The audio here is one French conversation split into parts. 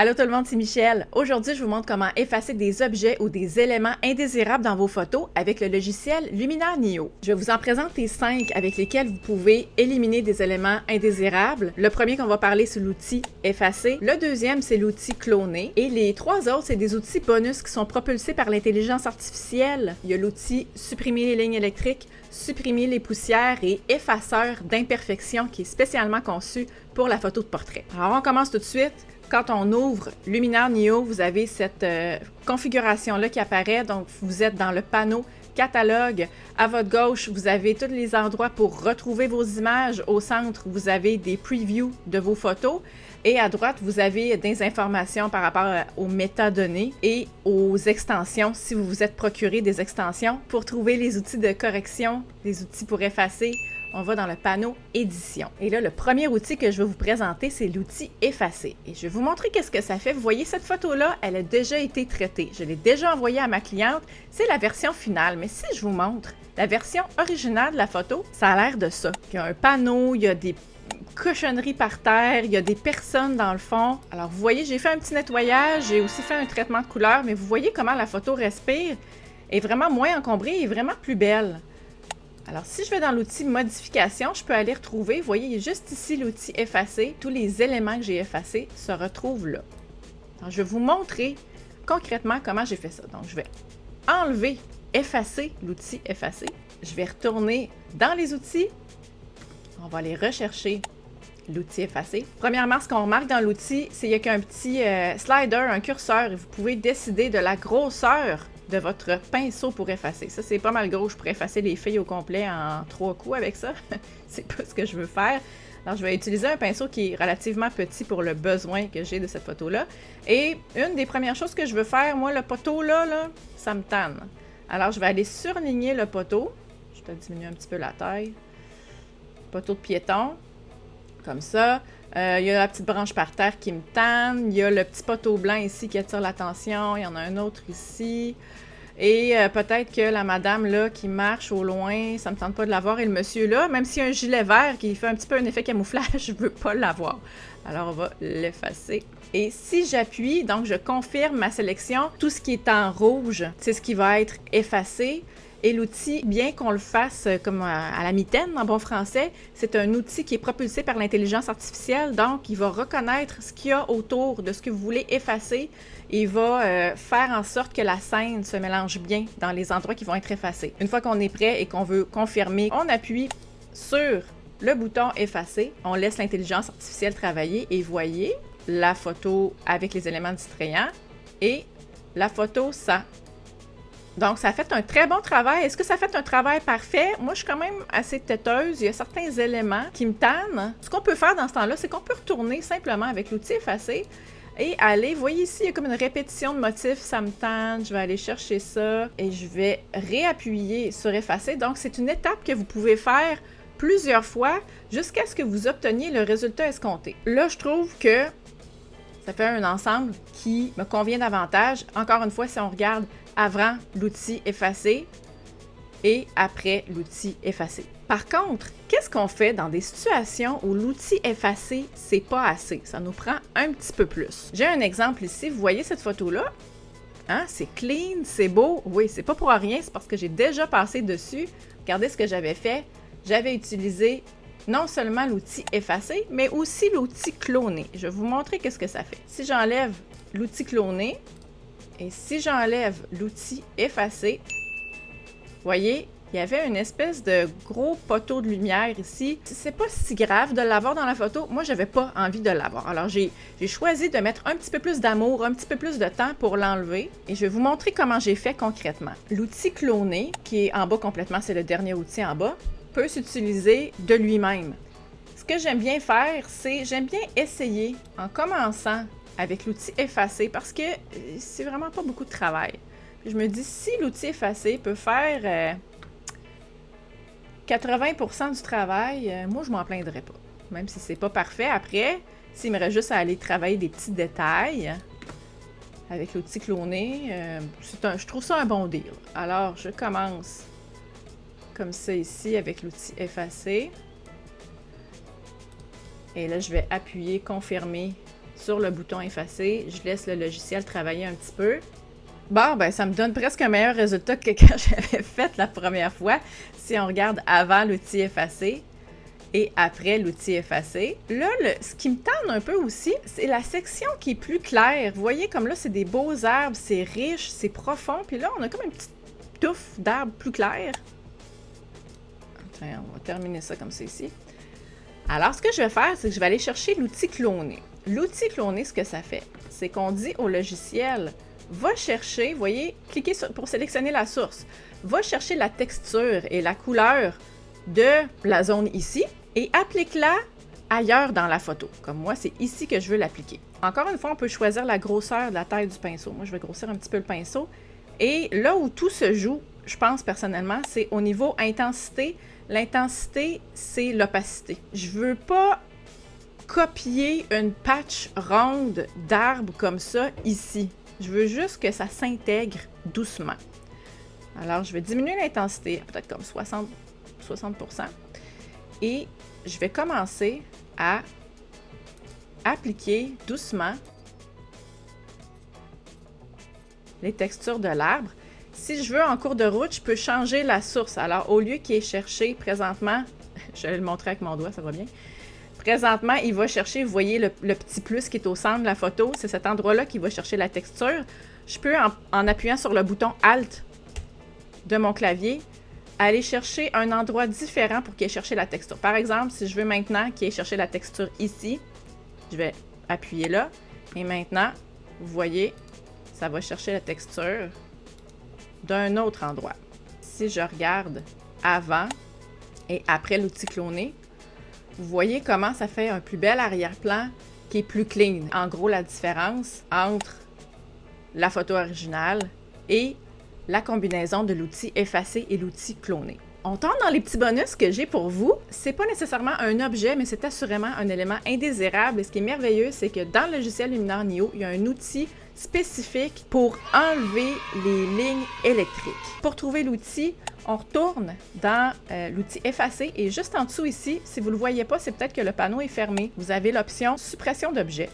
Allô tout le monde, c'est Michel. Aujourd'hui, je vous montre comment effacer des objets ou des éléments indésirables dans vos photos avec le logiciel Luminar Neo. Je vais vous en présenter 5 avec lesquels vous pouvez éliminer des éléments indésirables. Le premier qu'on va parler, c'est l'outil Effacer. Le deuxième, c'est l'outil Cloner. Et les 3 autres, c'est des outils bonus qui sont propulsés par l'intelligence artificielle. Il y a l'outil Supprimer les lignes électriques, Supprimer les poussières et Effaceur d'imperfections qui est spécialement conçu pour la photo de portrait. Alors, on commence tout de suite. Quand on ouvre Luminar Neo, vous avez cette configuration-là qui apparaît. Donc, vous êtes dans le panneau catalogue. À votre gauche, vous avez tous les endroits pour retrouver vos images. Au centre, vous avez des previews de vos photos. Et à droite, vous avez des informations par rapport aux métadonnées et aux extensions, si vous vous êtes procuré des extensions. Pour trouver les outils de correction, les outils pour effacer, on va dans le panneau Édition. Et là, le premier outil que je vais vous présenter, c'est l'outil Effacer. Et je vais vous montrer qu'est-ce que ça fait. Vous voyez, cette photo-là, elle a déjà été traitée. Je l'ai déjà envoyée à ma cliente. C'est la version finale. Mais si je vous montre la version originale de la photo, ça a l'air de ça. Il y a un panneau, il y a des cochonneries par terre, il y a des personnes dans le fond. Alors, vous voyez, j'ai fait un petit nettoyage, j'ai aussi fait un traitement de couleur, mais vous voyez comment la photo respire, est vraiment moins encombrée et vraiment plus belle. Alors, si je vais dans l'outil Modification, je peux aller retrouver, vous voyez, juste ici l'outil Effacer. Tous les éléments que j'ai effacés se retrouvent là. Alors, je vais vous montrer concrètement comment j'ai fait ça. Donc, je vais enlever, effacer l'outil Effacer. Je vais retourner dans les outils. On va aller rechercher l'outil Effacer. Premièrement, ce qu'on remarque dans l'outil, c'est qu'il y a un petit slider, un curseur, et vous pouvez décider de la grosseur de votre pinceau pour effacer. Ça, c'est pas mal gros. Je pourrais effacer les feuilles au complet en 3 coups avec ça. C'est pas ce que je veux faire. Alors, je vais utiliser un pinceau qui est relativement petit pour le besoin que j'ai de cette photo-là. Et une des premières choses que je veux faire, moi, le poteau là, ça me tanne. Alors, je vais aller surligner le poteau. Je vais diminuer un petit peu la taille. Poteau de piéton. Comme ça. Il y a la petite branche par terre qui me tanne. Il y a le petit poteau blanc ici qui attire l'attention. Il y en a un autre ici. Et peut-être que la madame là qui marche au loin, ça me tente pas de la voir. Et le monsieur là, même s'il y a un gilet vert qui fait un petit peu un effet camouflage, je veux pas l'avoir. Alors on va l'effacer. Et si j'appuie, donc je confirme ma sélection, tout ce qui est en rouge, c'est ce qui va être effacé. Et l'outil, bien qu'on le fasse comme à la mitaine en bon français, c'est un outil qui est propulsé par l'intelligence artificielle, donc il va reconnaître ce qu'il y a autour de ce que vous voulez effacer et il va faire en sorte que la scène se mélange bien dans les endroits qui vont être effacés. Une fois qu'on est prêt et qu'on veut confirmer, on appuie sur le bouton effacer, on laisse l'intelligence artificielle travailler et voyez la photo avec les éléments distrayants et la photo sans. Donc, ça a fait un très bon travail. Est-ce que ça a fait un travail parfait? Moi, je suis quand même assez têteuse. Il y a certains éléments qui me tannent. Ce qu'on peut faire dans ce temps-là, c'est qu'on peut retourner simplement avec l'outil Effacer et aller, vous voyez ici, il y a comme une répétition de motifs, ça me tanne, je vais aller chercher ça et je vais réappuyer sur Effacer. Donc, c'est une étape que vous pouvez faire plusieurs fois jusqu'à ce que vous obteniez le résultat escompté. Là, je trouve que ça fait un ensemble qui me convient davantage. Encore une fois, si on regarde avant l'outil Effacer et après l'outil Effacer. Par contre, qu'est-ce qu'on fait dans des situations où l'outil Effacer, c'est pas assez? Ça nous prend un petit peu plus. J'ai un exemple ici. Vous voyez cette photo-là? Hein? C'est clean, c'est beau. Oui, c'est pas pour rien, c'est parce que j'ai déjà passé dessus. Regardez ce que j'avais fait. J'avais utilisé non seulement l'outil Effacer, mais aussi l'outil Cloner. Je vais vous montrer qu'est-ce que ça fait. Si j'enlève l'outil Cloner et si j'enlève l'outil Effacer, vous voyez, il y avait une espèce de gros poteau de lumière ici. C'est pas si grave de l'avoir dans la photo. Moi, j'avais pas envie de l'avoir. Alors, j'ai choisi de mettre un petit peu plus d'amour, un petit peu plus de temps pour l'enlever. Et je vais vous montrer comment j'ai fait concrètement. L'outil Cloner, qui est en bas complètement, c'est le dernier outil en bas, peut s'utiliser de lui-même. Ce que j'aime bien faire, c'est j'aime bien essayer en commençant avec l'outil Effacer parce que c'est vraiment pas beaucoup de travail. Puis je me dis, si l'outil Effacer peut faire 80% du travail, moi je m'en plaindrais pas. Même si c'est pas parfait, après, s'il me reste juste à aller travailler des petits détails avec l'outil Cloner, je trouve ça un bon deal. Alors, je commence comme ça ici avec l'outil Effacer. Et là, je vais appuyer, confirmer sur le bouton effacer. Je laisse le logiciel travailler un petit peu. Bon, ben ça me donne presque un meilleur résultat que quand j'avais fait la première fois. Si on regarde avant l'outil effacer et après l'outil effacer. Là, ce qui me tente un peu aussi, c'est la section qui est plus claire. Vous voyez, comme là, c'est des beaux arbres, c'est riche, c'est profond. Puis là, on a comme une petite touffe d'arbres plus clair. Tiens, on va terminer ça comme ça ici. Alors, ce que je vais faire, c'est que je vais aller chercher l'outil cloner. L'outil cloner, ce que ça fait, c'est qu'on dit au logiciel, va chercher, vous voyez, cliquez pour sélectionner la source, va chercher la texture et la couleur de la zone ici et applique-la ailleurs dans la photo. Comme moi, c'est ici que je veux l'appliquer. Encore une fois, on peut choisir la grosseur de la taille du pinceau. Moi, je vais grossir un petit peu le pinceau. Et là où tout se joue, je pense personnellement, c'est au niveau intensité. L'intensité, c'est l'opacité. Je veux pas copier une patch ronde d'arbre comme ça ici. Je veux juste que ça s'intègre doucement. Alors, je vais diminuer l'intensité, peut-être comme 60%. Et je vais commencer à appliquer doucement les textures de l'arbre. Si je veux, en cours de route, je peux changer la source. Alors, au lieu qu'il ait cherché présentement, je vais le montrer avec mon doigt, ça va bien. Présentement, il va chercher, vous voyez le petit plus qui est au centre de la photo, c'est cet endroit-là qui va chercher la texture. Je peux, en appuyant sur le bouton Alt de mon clavier, aller chercher un endroit différent pour qu'il ait cherché la texture. Par exemple, si je veux maintenant qu'il ait cherché la texture ici, je vais appuyer là. Et maintenant, vous voyez, ça va chercher la texture d'un autre endroit. Si je regarde avant et après l'outil cloner, vous voyez comment ça fait un plus bel arrière-plan qui est plus clean. En gros, la différence entre la photo originale et la combinaison de l'outil effacer et l'outil cloner. On tombe dans les petits bonus que j'ai pour vous. C'est pas nécessairement un objet, mais c'est assurément un élément indésirable. Et ce qui est merveilleux, c'est que dans le logiciel Luminar Neo, il y a un outil spécifique pour enlever les lignes électriques. Pour trouver l'outil, on retourne dans l'outil effacer et juste en dessous ici, si vous ne le voyez pas, c'est peut-être que le panneau est fermé. Vous avez l'option suppression d'objet.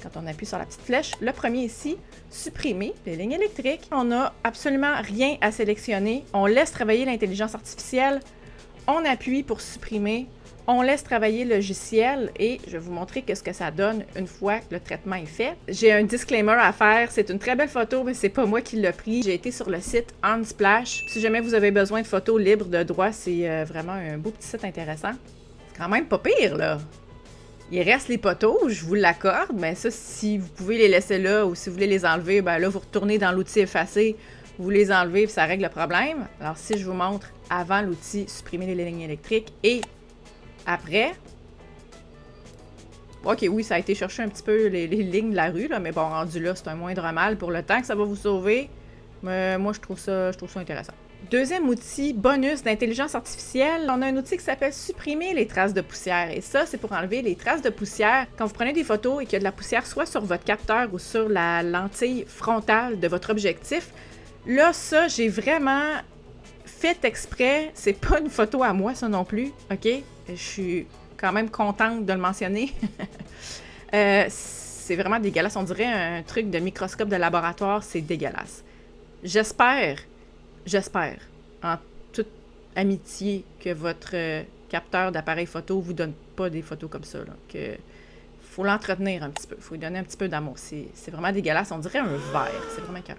Quand on appuie sur la petite flèche, le premier ici, supprimer les lignes électriques. On n'a absolument rien à sélectionner. On laisse travailler l'intelligence artificielle. On appuie pour supprimer. On laisse travailler le logiciel et je vais vous montrer ce que ça donne une fois que le traitement est fait. J'ai un disclaimer à faire. C'est une très belle photo, mais c'est pas moi qui l'ai pris. J'ai été sur le site Unsplash. Si jamais vous avez besoin de photos libres de droit, c'est vraiment un beau petit site intéressant. C'est quand même pas pire, là. Il reste les poteaux, je vous l'accorde, mais ça, si vous pouvez les laisser là ou si vous voulez les enlever, ben là, vous retournez dans l'outil effacer, vous les enlevez et ça règle le problème. Alors, si je vous montre avant l'outil supprimer les lignes électriques et après, ok, oui, ça a été chercher un petit peu les lignes de la rue, là, mais bon, rendu là, c'est un moindre mal pour le temps que ça va vous sauver. Mais moi, je trouve ça intéressant. Deuxième outil bonus d'intelligence artificielle, on a un outil qui s'appelle supprimer les traces de poussière. Et ça, c'est pour enlever les traces de poussière. Quand vous prenez des photos et qu'il y a de la poussière soit sur votre capteur ou sur la lentille frontale de votre objectif, là, ça, j'ai vraiment fait exprès. C'est pas une photo à moi, ça non plus, ok? Je suis quand même contente de le mentionner. C'est vraiment dégueulasse. On dirait un truc de microscope de laboratoire, c'est dégueulasse. J'espère, en toute amitié, que votre capteur d'appareil photo vous donne pas des photos comme ça, là, que faut l'entretenir un petit peu, faut lui donner un petit peu d'amour. C'est vraiment dégueulasse, on dirait un verre, c'est vraiment écœurant.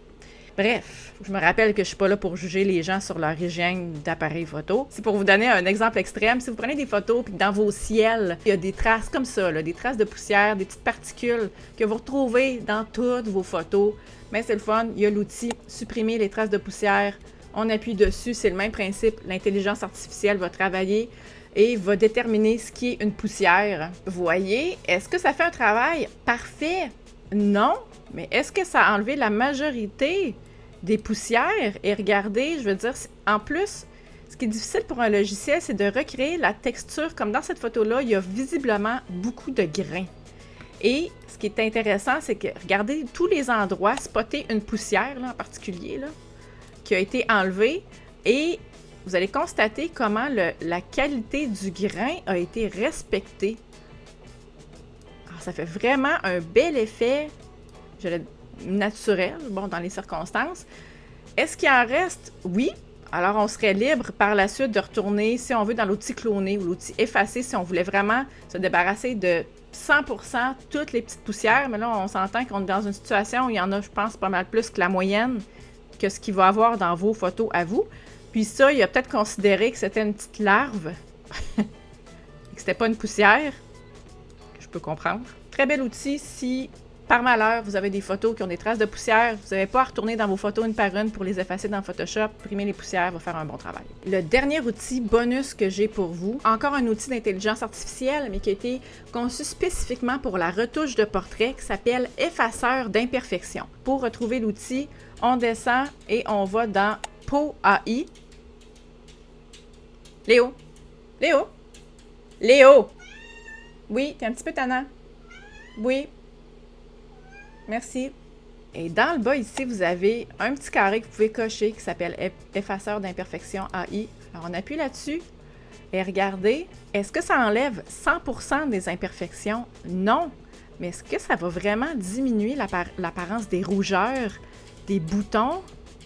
Bref, je me rappelle que je suis pas là pour juger les gens sur leur hygiène d'appareil photo. C'est pour vous donner un exemple extrême. Si vous prenez des photos puis que dans vos ciels, il y a des traces comme ça, là, des traces de poussière, des petites particules que vous retrouvez dans toutes vos photos, mais c'est le fun, il y a l'outil supprimer les traces de poussière. On appuie dessus, c'est le même principe. L'intelligence artificielle va travailler et va déterminer ce qui est une poussière. Vous voyez, est-ce que ça fait un travail parfait? Non, mais est-ce que ça a enlevé la majorité des poussières? Et regardez, je veux dire, en plus, ce qui est difficile pour un logiciel, c'est de recréer la texture. Comme dans cette photo-là, il y a visiblement beaucoup de grains. Et ce qui est intéressant, c'est que, regardez, tous les endroits, spotter une poussière là, en particulier, là, qui a été enlevée, et vous allez constater comment la qualité du grain a été respectée. Alors, ça fait vraiment un bel effet, naturel, bon, dans les circonstances. Est-ce qu'il en reste? Oui. Alors, on serait libre par la suite de retourner, si on veut, dans l'outil cloner ou l'outil effacer, si on voulait vraiment se débarrasser de 100% toutes les petites poussières. Mais là, on s'entend qu'on est dans une situation où il y en a, je pense, pas mal plus que la moyenne que ce qu'il va y avoir dans vos photos à vous. Puis ça, il a peut-être considéré que c'était une petite larve, et que c'était pas une poussière, que je peux comprendre. Très bel outil si, par malheur, vous avez des photos qui ont des traces de poussière, vous n'avez pas à retourner dans vos photos une par une pour les effacer dans Photoshop, imprimer les poussières va faire un bon travail. Le dernier outil bonus que j'ai pour vous, encore un outil d'intelligence artificielle, mais qui a été conçu spécifiquement pour la retouche de portrait, qui s'appelle Effaceur d'imperfections. Pour retrouver l'outil, on descend et on va dans Peau AI. Léo? Léo? Léo? Oui, t'es un petit peu tannant. Oui. Merci. Et dans le bas ici, vous avez un petit carré que vous pouvez cocher qui s'appelle Effaceur d'imperfection AI. Alors, on appuie là-dessus et regardez, est-ce que ça enlève 100% des imperfections? Non. Mais est-ce que ça va vraiment diminuer l'apparence des rougeurs, des boutons?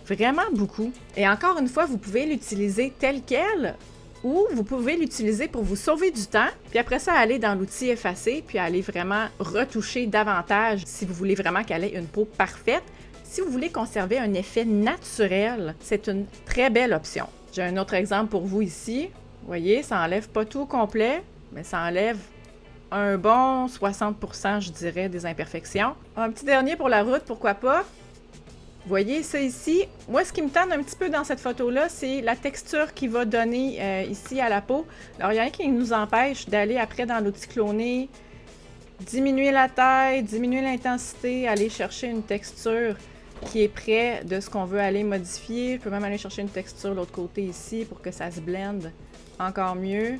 Vraiment beaucoup. Et encore une fois, vous pouvez l'utiliser tel quel ou vous pouvez l'utiliser pour vous sauver du temps, puis après ça, aller dans l'outil effacer, puis aller vraiment retoucher davantage si vous voulez vraiment qu'elle ait une peau parfaite. Si vous voulez conserver un effet naturel, c'est une très belle option. J'ai un autre exemple pour vous ici. Vous voyez, ça enlève pas tout au complet, mais ça enlève un bon 60%, je dirais, des imperfections. Un petit dernier pour la route, pourquoi pas? Vous voyez ça ici? Moi, ce qui me tente un petit peu dans cette photo-là, c'est la texture qu'il va donner ici à la peau. Alors, il y a rien qui nous empêche d'aller après dans l'outil cloner, diminuer la taille, diminuer l'intensité, aller chercher une texture qui est près de ce qu'on veut aller modifier. Je peux même aller chercher une texture de l'autre côté ici pour que ça se blende encore mieux.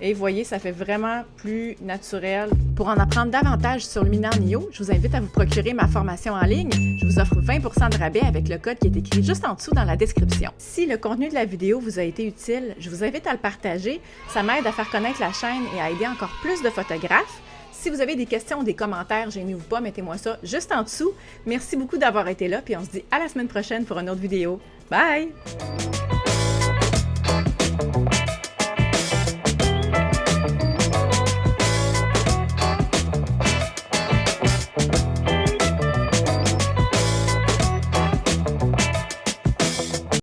Et vous voyez, ça fait vraiment plus naturel. Pour en apprendre davantage sur Luminar Neo, je vous invite à vous procurer ma formation en ligne. Je vous offre 20% de rabais avec le code qui est écrit juste en dessous dans la description. Si le contenu de la vidéo vous a été utile, je vous invite à le partager. Ça m'aide à faire connaître la chaîne et à aider encore plus de photographes. Si vous avez des questions ou des commentaires, gênez-vous pas, mettez-moi ça juste en dessous. Merci beaucoup d'avoir été là, puis on se dit à la semaine prochaine pour une autre vidéo. Bye!